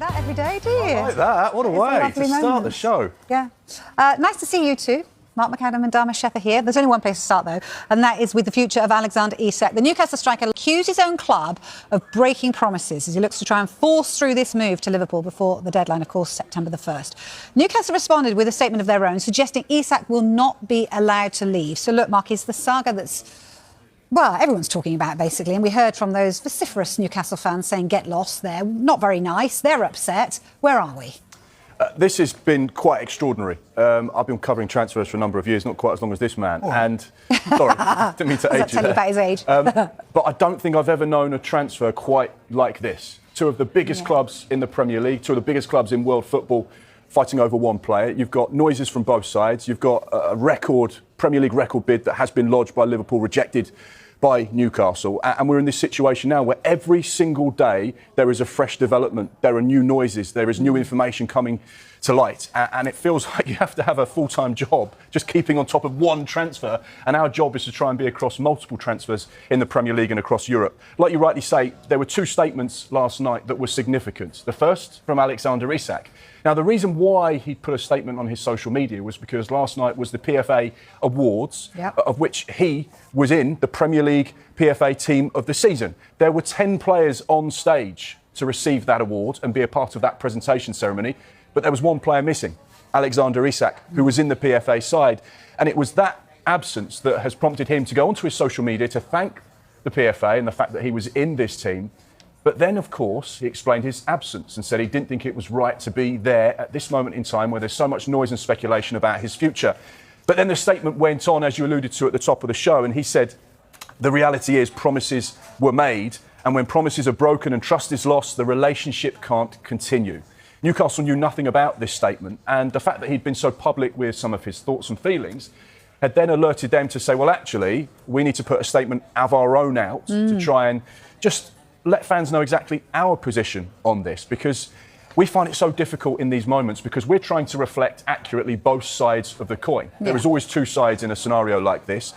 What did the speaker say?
that every day, do you? I like that. What a way to start the show. Yeah. Nice to see you two. Mark McAdam and Dharma Sheth are here. There's only one place to start, though, and that is with the future of Alexander Isak. The Newcastle striker accused his own club of breaking promises as he looks to try and force through this move to Liverpool before the deadline, of course, September the 1st. Newcastle responded with a statement of their own, suggesting Isak will not be allowed to leave. So, look, Mark, is the saga that's, well, everyone's talking about, basically, and we heard from those vociferous Newcastle fans saying, get lost there. Not very nice. They're upset. Where are we? This has been quite extraordinary. I've been covering transfers for a number of years, not quite as long as this man. Oh. And, sorry, didn't mean to age you tell you about his age? But I don't think I've ever known a transfer quite like this. Two of the biggest clubs in the Premier League, two of the biggest clubs in world football, fighting over one player. You've got noises from both sides. You've got a Premier League record bid that has been lodged by Liverpool, rejected by Newcastle, and we're in this situation now where every single day there is a fresh development, there are new noises, there is new information coming to light, and it feels like you have to have a full-time job just keeping on top of one transfer, and our job is to try and be across multiple transfers in the Premier League and across Europe. Like you rightly say, there were two statements last night that were significant. The first from Alexander Isak. Now, the reason why he put a statement on his social media was because last night was the PFA Awards, of which he was in the Premier League PFA Team of the Season. There were 10 players on stage to receive that award and be a part of that presentation ceremony, but there was one player missing, Alexander Isak, who was in the PFA side. And it was that absence that has prompted him to go onto his social media to thank the PFA and the fact that he was in this team. But then, of course, he explained his absence and said he didn't think it was right to be there at this moment in time where there's so much noise and speculation about his future. But then the statement went on, as you alluded to at the top of the show, and he said, the reality is promises were made, and when promises are broken and trust is lost, the relationship can't continue. Newcastle knew nothing about this statement, and the fact that he'd been so public with some of his thoughts and feelings had then alerted them to say, well, actually, we need to put a statement of our own out to try and just let fans know exactly our position on this, because we find it so difficult in these moments because we're trying to reflect accurately both sides of the coin. There is always two sides in a scenario like this.